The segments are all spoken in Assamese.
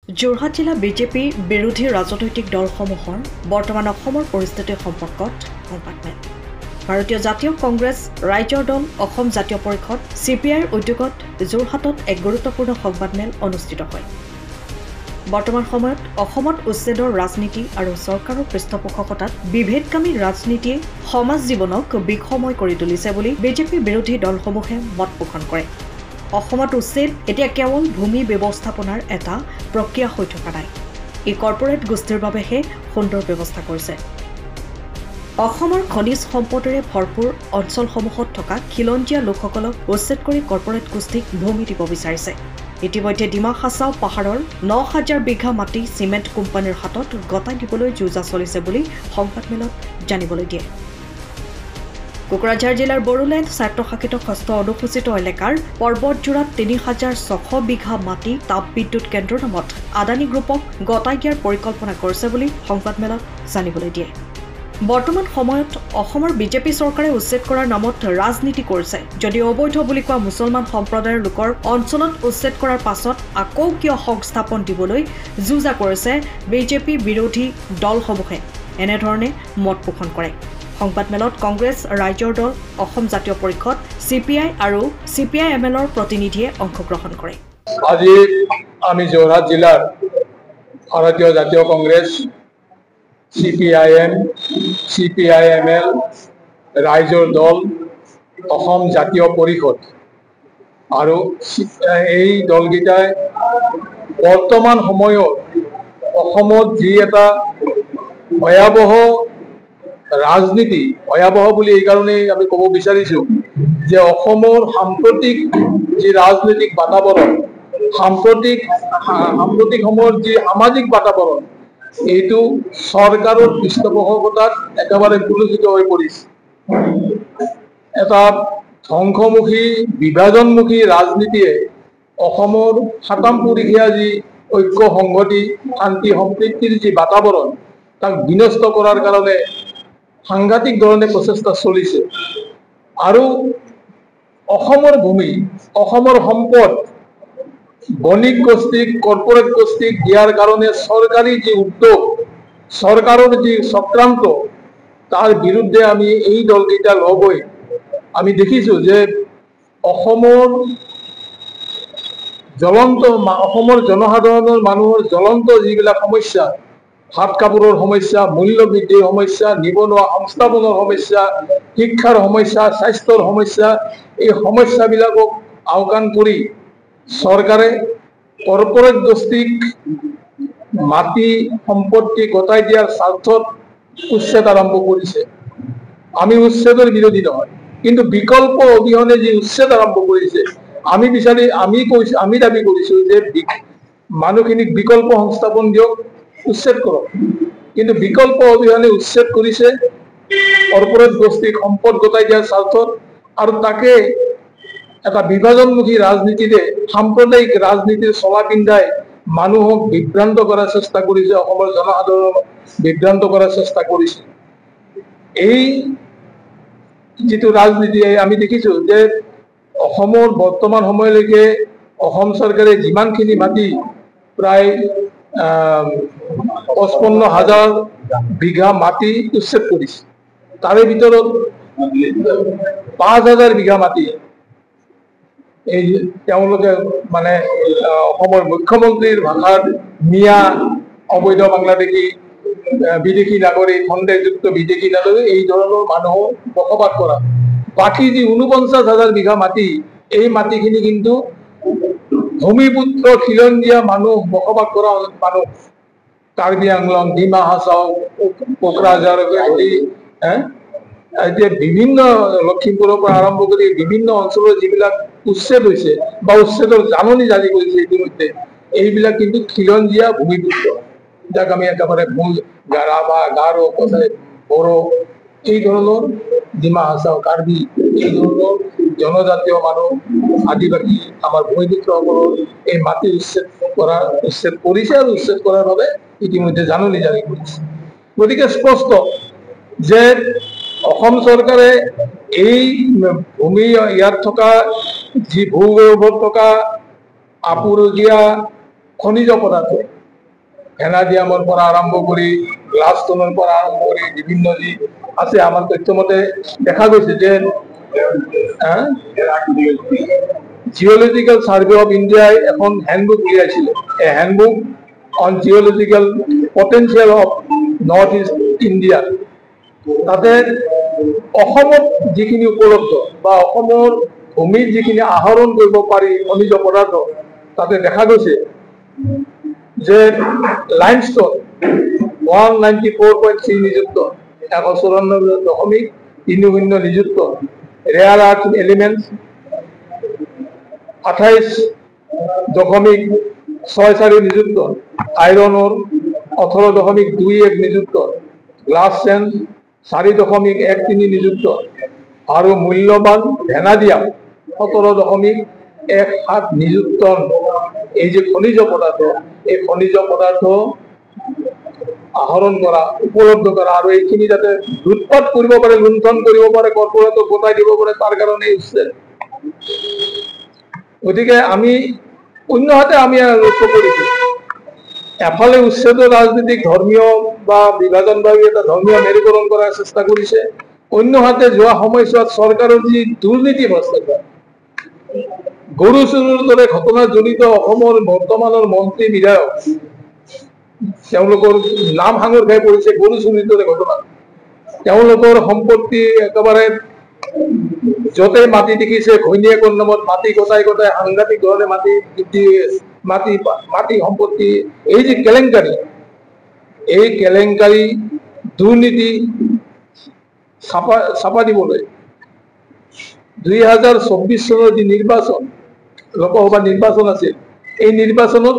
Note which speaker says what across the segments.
Speaker 1: যোৰহাট জিলা বিজেপি বিৰোধী ৰাজনৈতিক দলসমূহৰ বৰ্তমান অসমৰ পৰিস্থিতি সম্পৰ্কত সংবাদমেল। ভাৰতীয় জাতীয় কংগ্ৰেছ ৰাইজৰ দল অসম জাতীয় পৰিষদ CPIৰ উদ্যোগত যোৰহাটত এক গুৰুত্বপূৰ্ণ সংবাদমেল অনুষ্ঠিত হয়। বৰ্তমান সময়ত অসমত উচ্ছেদৰ ৰাজনীতি আৰু চৰকাৰৰ পৃষ্ঠপোষকতাত বিভেদকামী ৰাজনীতিয়ে সমাজ জীৱনক বিষময় কৰি তুলিছে বুলি বিজেপি বিৰোধী দলসমূহে মত পোষণ কৰে। অসমত উচ্ছেদ এতিয়া কেৱল ভূমি ব্যৱস্থাপনাৰ এটা প্ৰক্ৰিয়া হৈ থকা নাই, ই কৰ্পৰেট গোষ্ঠীৰ বাবেহে সুন্দৰ ব্যৱস্থা কৰিছে। অসমৰ খনিজ সম্পদেৰে ভৰপূৰ অঞ্চলসমূহত থকা খিলঞ্জীয়া লোকসকলক উচ্ছেদ কৰি কৰ্পৰেট গোষ্ঠীক ভূমি দিব বিচাৰিছে। ইতিমধ্যে ডিমা হাছাও পাহাৰৰ ৯,০০০ বিঘা মাটি চিমেণ্ট কোম্পানীৰ হাতত গতাই দিবলৈ যোজা চলিছে বুলি সংবাদমেলত জানিবলৈ দিয়ে। কোকৰাঝাৰ জিলাৰ বড়োলেণ্ড স্বায়ত্তশাসিত ষষ্ঠ অনুসূচিত এলেকাৰ পৰ্বতজোৰাত ৩,৬০০ বিঘা মাটি তাপ বিদ্যুৎ কেন্দ্ৰৰ নামত আদানী গ্ৰুপক গতাই দিয়াৰ পৰিকল্পনা কৰিছে বুলি সংবাদমেলত জানিবলৈ দিয়ে। বৰ্তমান সময়ত অসমৰ বিজেপি চৰকাৰে উচ্ছেদ কৰাৰ নামত ৰাজনীতি কৰিছে যদিও অবৈধ বুলি কোৱা মুছলমান সম্প্ৰদায়ৰ লোকৰ অঞ্চলত উচ্ছেদ কৰাৰ পাছত আকৌ কিয় সংস্থাপন দিবলৈ যোজা কৰিছে বিজেপি বিৰোধী দলসমূহে এনেধৰণে মত পোষণ কৰে। সংবাদমেলত কংগ্ৰেছ ৰাইজৰ দল অসম জাতীয় পৰিষদ CPI আৰু CPIMLৰ প্ৰতিনিধিয়ে অংশগ্ৰহণ কৰে।
Speaker 2: আজি আমি যোৰহাট জিলাৰ ভাৰতীয় জাতীয় কংগ্ৰেছ CPIM CPIML ৰাইজৰ দল অসম জাতীয় পৰিষদ আৰু এই দলকেইটাই বৰ্তমান সময়ত অসমত যি এটা ভয়াৱহ ৰাজনীতি, ভয়াৱহ বুলি এই কাৰণেই আমি ক'ব বিচাৰিছোঁ যে অসমৰ সাম্প্ৰতিক যি ৰাজনৈতিক বাতাবৰণ, সাম্প্ৰতিক সময়ৰ যি সামাজিক বাতাবৰণ, এইটো চৰকাৰৰ পৃষ্ঠপোষকতাত একেবাৰে কুলুষিত হৈ পৰিছে। এটা ধ্বংসমুখী বিভাজনমুখী ৰাজনীতিয়ে অসমৰ সাতামপুৰীয়া যি ঐক্য সংহতি শান্তি সম্প্ৰীতিৰ যি বাতাবৰণ তাক বিনষ্ট কৰাৰ কাৰণে সাংঘাতিক ধৰণে প্ৰচেষ্টা চলিছে। আৰু অসমৰ ভূমি, অসমৰ সম্পদ বণিক গোষ্ঠীক, কৰ্পৰেট গোষ্ঠীক দিয়াৰ কাৰণে চৰকাৰী যি উদ্যোগ, চৰকাৰৰ যি চক্ৰান্ত, তাৰ বিৰুদ্ধে আমি এই দলকেইটা লগ হৈ আমি দেখিছোঁ যে অসমৰ জনসাধাৰণৰ মানুহৰ জ্বলন্ত যিবিলাক সমস্যা, ভাত কাপোৰৰ সমস্যা, মূল্য বৃদ্ধিৰ সমস্যা, নিবনুৱা সংস্থাপনৰ সমস্যা, শিক্ষাৰ সমস্যা, স্বাস্থ্যৰ সমস্যা, এই সমস্যাবিলাকক আওকাণ কৰি চৰকাৰে কৰ্পৰেট গোষ্ঠীক মাটি সম্পত্তি গতাই দিয়াৰ স্বাৰ্থত উচ্ছেদ আৰম্ভ কৰিছে। আমি উচ্ছেদৰ বিৰোধী নহয়, কিন্তু বিকল্প অবিহনে যি উচ্ছেদ আৰম্ভ কৰিছে আমি দাবী কৰিছোঁ যে মানুহখিনিক বিকল্প সংস্থাপন দিয়ক, উচ্ছেদ কৰক। কিন্তু বিকল্প অবিহনে উচ্ছেদ কৰিছে কৰ্পৰেট গোষ্ঠীক সম্পদ গতাই দিয়াৰ স্বাৰ্থত, আৰু তাকে এটা বিভাজনমুখী ৰাজনীতিৰে, সাম্প্ৰদায়িক ৰাজনীতিৰ চলা পিন্ধাই মানুহক বিভ্ৰান্ত কৰাৰ চেষ্টা কৰিছে, অসমৰ জনসাধাৰণক বিভ্ৰান্ত কৰাৰ চেষ্টা কৰিছে। এই যিটো ৰাজনীতি আমি দেখিছোঁ যে অসমৰ বৰ্তমান সময়লৈকে অসম চৰকাৰে যিমানখিনি মাটি প্ৰায় 55,000 বিঘা মাটি উচ্ছেদ কৰিছে, তাৰে ভিতৰত 5,000 বিঘা মাটি এই তেওঁলোকে মানে অসমৰ মুখ্যমন্ত্ৰীৰ ভাষাত মিয়া, অবৈধ বাংলাদেশী, বিদেশী নাগৰিক, সন্দেহযুক্ত বিদেশী নাগৰিক, এই ধৰণৰ মানুহক বসবাস কৰা। বাকী যি 49,000 বিঘা মাটি, এই মাটিখিনি কিন্তু ভূমিপুত্ৰ খিলঞ্জীয়া মানুহ বসবাস কৰা মানুহ, কাৰ্বি আংলং, ডিমা হাছাও, কোকৰাঝাৰকে ধৰি এতিয়া বিভিন্ন লখিমপুৰৰ পৰা আৰম্ভ কৰি বিভিন্ন অঞ্চলৰ যিবিলাক উচ্ছেদ হৈছে বা উচ্ছেদৰ জাননী জাৰি কৰিছে ইতিমধ্যে, এইবিলাক কিন্তু খিলঞ্জীয়া ভূমিপুত্ৰ, যাক আমি একেবাৰে ৰাভা, গাৰো, বড়ো, এই ধৰণৰ ডিমা হাছাও, কাৰ্বি, এই ধৰণৰ জনজাতীয় মানুহ, আদিবাসী আমাৰ ভূমিপুত্ৰসকলৰ এই মাটি উচ্ছেদ কৰিছে আৰু উচ্ছেদ কৰাৰ বাবে ইতিমধ্যে জাননী জাৰি কৰিছে। গতিকে স্পষ্ট যে অসম চৰকাৰে এই ভূমি, ইয়াত থকা যি ভূগৰ্ভত থকা আপুৰুগীয়া খনিজ পদাৰ্থ, ভেনাডিয়ামৰ পৰা আৰম্ভ কৰি গ্লাছষ্টোনৰ পৰা আৰম্ভ কৰি বিভিন্ন যি আছে আমাৰ তথ্য মতে দেখা গৈছে যে জিঅলজিক্যাল সার্ভে অফ ইন্ডিয়ায় এখন হ্যান্ডবুক উলিয়াইছিল এই handbook on geological potential of North East India তাতে অসমত যিখিনি উপলব্ধ বা অসমৰ ভূমিৰ যিখিনি আহৰণ কৰিব পাৰি খনিজ পদাৰ্থ তাতে দেখা গৈছে যে লাইমস্টোন 194.3 নিযুক্ত 194.30 নিযুক্ত রেয়ার আর্থ এলিমেন্টস 28.64 নিযুক্ত আয়রন ওর 18.21 নিযুক্ত গ্লাস সেন্স 4.13 নিযুক্ত আর মূল্যবান ভ্যানাডিয়াম 17.17 নিযুক্ত এই যে খনিজ পদার্থ এই খনিজ পদার্থ আহরণ করা উপলব্ধ করা আর এইখিনি যাতে লুটপাট কৰিব পাৰে লুণ্ঠন কৰিব পাৰে কৰ্পোৰেটক গোটাই দিব পাৰে তাৰ কাৰণে উচ্ছেদ গতিকে আমি অন্যহাতে আমি লক্ষ্য কৰিছো এফালে উচ্ছেদৰ ৰাজনীতিক ধৰ্মীয় বা বিভাজনবাদী এটা ধৰ্মীয় মেৰুকৰণ কৰাৰ চেষ্টা কৰিছে অন্যহাতে যোৱা সময়ছোৱাত চৰকাৰৰ যি দুৰ্নীতি ভ্ৰষ্টাচাৰ গৰু চুৰৰ দৰে ঘটনাত জড়িত অসমৰ বৰ্তমানৰ মন্ত্ৰী বিধায়ক তেওঁলোকৰ নাম সাঙুৰ খাই পৰিছে গৰু চুৰিৰ দৰে ঘটনা তেওঁলোকৰ সম্পত্তি একেবাৰে য'তে মাটি দেখিছে ঘৈণীয়েকৰ নামত মাটি গতাই গতাই সাংঘাতিক ধৰণে মাটি সম্পত্তি এই যে কেলেংকাৰী দুৰ্নীতি চাপা দিবলৈ 2024 চনৰ যি নিৰ্বাচন লোকসভা নিৰ্বাচন আছিল এই নিৰ্বাচনত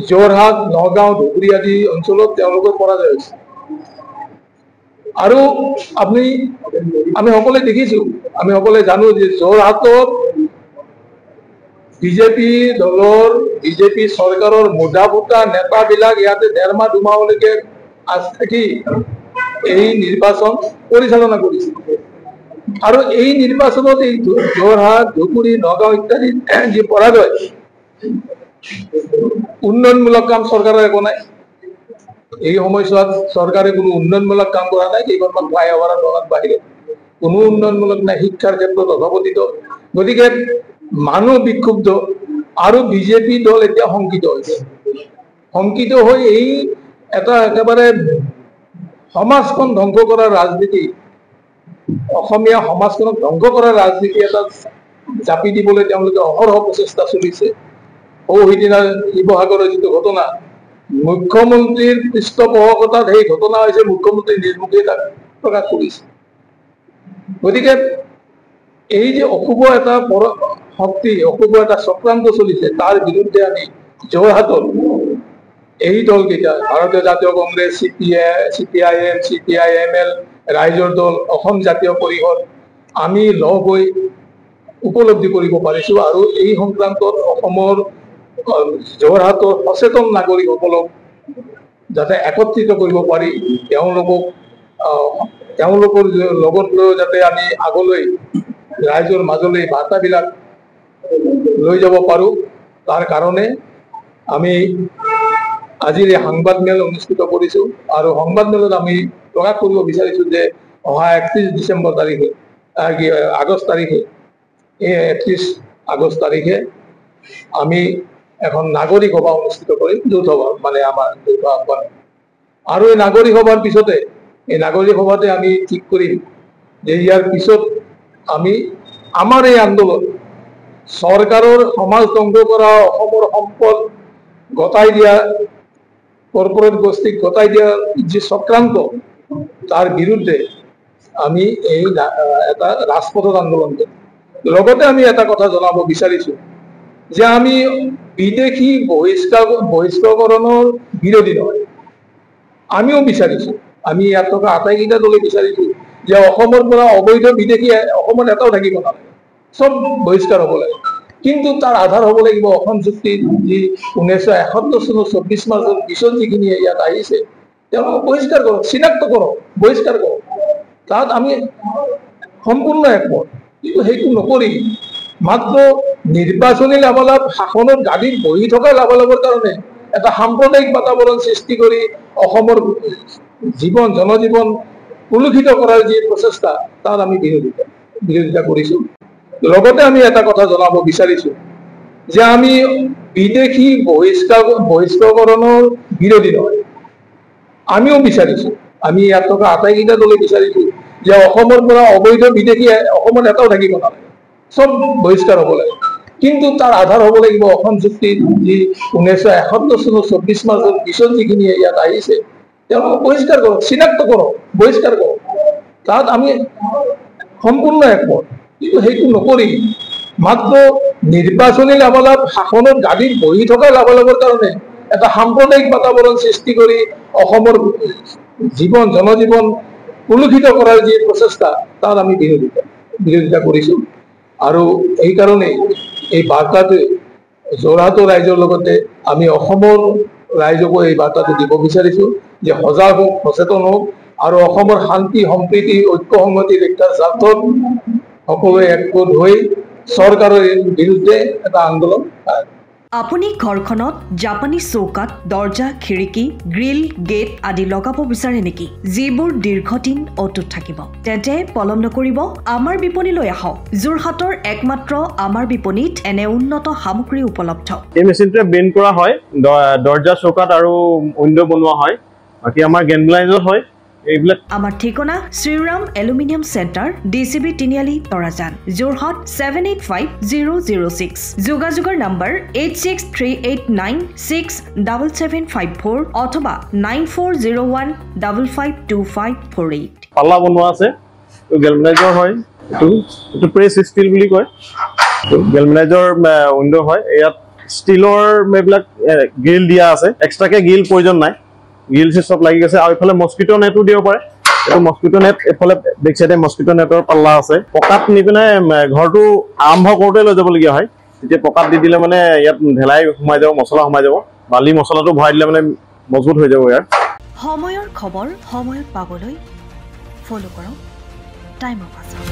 Speaker 2: যোৰহাট নগাঁও ধুবুৰী আদি অঞ্চলত তেওঁলোকৰ পৰাজয় হৈছে আৰু আমি সকলোৱে দেখিছো আমি সকলোৱে জানো যে যোৰহাটত বিজেপি চৰকাৰৰ মুধা ফুটা নেতাবিলাক ইয়াতে 1.5 মাহ 2 মাহলৈকে আজ থাকি এই নিৰ্বাচন পৰিচালনা কৰিছে আৰু এই নিৰ্বাচনত এই যোৰহাট ধুবুৰী নগাঁও ইত্যাদি যি পৰাজয় উন্নয়নমূলক কাম চৰকাৰৰ একো নাই এই সময়ছোৱাত চৰকাৰে কোনো উন্নয়নমূলক কাম কৰা নাই কেইখনমান ফ্লাইঅভাৰ বনাত বাহিৰে কোনো উন্নয়নমূলক নাই শিক্ষাৰ ক্ষেত্ৰত অধপতিত গতিকে মানুহ বিক্ষুব্ধ আৰু বিজেপি দল এতিয়া শংকিত হৈ এই এটা একেবাৰে সমাজখন ধ্বংস কৰাৰ ৰাজনীতি অসমীয়া সমাজখনক ধ্বংস কৰাৰ ৰাজনীতি এটা জাপি দিবলৈ তেওঁলোকে অহৰহ প্ৰচেষ্টা চলিছে সিদিনা শিৱসাগৰৰ যিটো ঘটনা মুখ্যমন্ত্ৰীৰ পৃষ্ঠপোষকতাত সেই ঘটনা হৈছে মুখ্যমন্ত্ৰী নিজ তাক প্ৰকাশ কৰিছে গতিকে এই যে অশুভ এটা শক্তি অশুভ এটা চক্ৰান্ত চলিছে তাৰ বিৰুদ্ধে আমি যোৰহাটত এই দলকেইটা ভাৰতীয় জাতীয় কংগ্ৰেছ CPIM CPIML ৰাইজৰ দল অসম জাতীয় পৰিষদ আমি লগ হৈ উপলব্ধি কৰিব পাৰিছো আৰু এই সংক্ৰান্তত অসমৰ যোৰহাটৰ সচেতন নাগৰিকসকলক যাতে একত্ৰিত কৰিব পাৰি তেওঁলোকৰ লগত লৈ যাতে আমি আগলৈ ৰাইজৰ মাজলৈ বাৰ্তাবিলাক লৈ যাব পাৰো তাৰ কাৰণে আমি আজিৰ এই সংবাদ মেল অনুষ্ঠিত কৰিছো আৰু সংবাদ মেলত আমি প্ৰকাশ কৰিব বিচাৰিছো যে অহা 31 ডিচেম্বৰ তাৰিখে আগষ্ট তাৰিখে 31 আগষ্ট তাৰিখে আমি এখন নাগৰিক সভা অনুষ্ঠিত কৰিম যৌথ মানে আমাৰ যৌথ আহ্বান আৰু এই নাগৰিক সভাৰ পিছতে এই নাগৰিক সভাতে আমি ঠিক কৰিম যে ইয়াৰ পিছত আমি আমাৰ এই আন্দোলন চৰকাৰৰ সমাজ ধ্বংস কৰা অসমৰ সম্পদ গতাই দিয়া কৰ্পোৰেট গোষ্ঠীক গতাই দিয়া যি চক্ৰান্ত তাৰ বিৰুদ্ধে আমি এই এটা ৰাজপথত আন্দোলন কৰিম লগতে আমি এটা কথা জনাব বিচাৰিছো যে আমি বিদেশী বহিষ্কৰণৰ বিৰোধী নহয় আমিও বিচাৰিছো আমি ইয়াত থকা আটাইকেইটা দলে বিচাৰিছো যে অসমৰ পৰা অবৈধ বিদেশী অসমত এটাও থাকিব নালাগে সব বহিষ্কাৰ হ'ব লাগে কিন্তু তাৰ আধাৰ হ'ব লাগিব অসম চুক্তিত যি 1971 চনৰ 24 মাৰ্চৰ পিছত যিখিনি ইয়াত আহিছে তেওঁলোকক বহিষ্কাৰ কৰক চিনাক্ত কৰক বহিষ্কাৰ কৰক তাত আমি সম্পূৰ্ণ একমত কিন্তু সেইটো নকৰি মাত্ৰ নিৰ্বাচনী লাভালাভ শাসনৰ গাড়ীত বহি থকা লাভালাভৰ কাৰণে এটা সাম্প্ৰদায়িক বাতাবৰণ সৃষ্টি কৰি অসমৰ জনজীৱন কলুষিত কৰাৰ যি প্ৰচেষ্টা তাৰ আমি বিৰোধিতা কৰিছো। লগতে আমি এটা কথা জনাব বিচাৰিছো যে আমি বিদেশী বহিষ্কৰণৰ বিৰোধী নহয়। আমিও বিচাৰিছো, আমি ইয়াত থকা আটাইকেইটা দলে বিচাৰিছো যে অসমৰ পৰা অবৈধ বিদেশী অসমত এটাও থাকিব নালাগে, চব বহিষ্কাৰ হ'ব লাগে। কিন্তু তাৰ আধাৰ হ'ব লাগিব অসম চুক্তিৰ যি 1971 চনৰ 24 মাৰ্চৰ পিছত যিখিনি ইয়াত আহিছে তেওঁলোকক বহিষ্কাৰ কৰক, চিনাক্ত কৰক, বহিষ্কাৰ কৰক। তাত আমি সম্পূৰ্ণ একমত, কিন্তু সেইটো নকৰি মাত্ৰ নিৰ্বাচনী লাভালাভ, শাসনত গাদীত বহি থকা লাভালাভৰ কাৰণে এটা সাম্প্ৰদায়িক বাতাবৰণ সৃষ্টি কৰি অসমৰ জনজীৱন কলুষিত কৰাৰ যি প্ৰচেষ্টা তাৰ আমি বিৰোধিতা কৰিছো। আৰু এইকাৰণে এই বাৰ্তাটো যোৰহাটৰ ৰাইজৰ লগতে আমি অসমৰ ৰাইজকো এই বাৰ্তাটো দিব বিচাৰিছো যে সজাগ হওক, সচেতন হওক আৰু অসমৰ শান্তি সম্প্ৰীতি ঐক্য সংহতি ৰক্ষাৰ স্বাৰ্থত সকলোৱে একগোট হৈ চৰকাৰৰ বিৰুদ্ধে এটা আন্দোলন।
Speaker 1: আপুনি ঘৰখনত জাপানী চৌকাত দৰ্জা, খিৰিকী, গ্ৰিল, গেট আদি লগাব বিচাৰে নেকি? যিবোৰ দীৰ্ঘদিন অটুট থাকিব, তেন্তে পলম নকৰিব, আমাৰ বিপণীলৈ আহক। যোৰহাটৰ একমাত্ৰ আমাৰ বিপণীত এনে উন্নত সামগ্ৰী উপলব্ধ।
Speaker 3: এই মেচিনটোৱে বেণ্ড কৰা হয়, দৰ্জা, চৌকাত আৰু উইণ্ডো বনোৱা হয়। বাকী আমাৰ গেনব্লাইজত হয় এইবিলাক।
Speaker 1: আমাৰ ঠিকনা শ্ৰীৰাম এলুমিনিয়াম চেণ্টাৰ, DCB তিনিআলি, তৰাজান, যোৰহাট 785006। যোগাযোগৰ নম্বৰ 8638967754 অথবা 9401552548।
Speaker 3: পাল্লা বনোৱা আছে, গেলমেনাইজৰ হয়। এইটো প্ৰেছ ষ্টিল বুলি কয়। গেলমেনাইজৰ উইণ্ডো হয়। ইয়াত ষ্টিলৰ এইবিলাক গ্ৰিল দিয়া আছে, এক্সট্ৰাকে গ্ৰিল প্ৰয়োজন নাই, গ্ৰিল চব লাগি গৈছে। আৰু এইফালে মস্কিটো নেটো দিব পাৰে। এইটো মস্কিটো নেট, এইফালে বেক চাইডে মস্কিটো নেটৰ পাল্লা আছে। পকাত নি পিনে ঘৰটো আৰম্ভ কৰোঁতে লৈ যাবলগীয়া হয়। তেতিয়া পকাত দি দিলে মানে ইয়াত ঢেলাই সোমাই যাব, মছলা সোমাই যাব। বালি মছলাটো ভৰাই দিলে মানে মজবুত হৈ যাব ইয়াৰ।
Speaker 1: সময়ৰ খবৰ সময়ত পাবলৈ ফ'ল' কৰক টাইম অফ আছাম।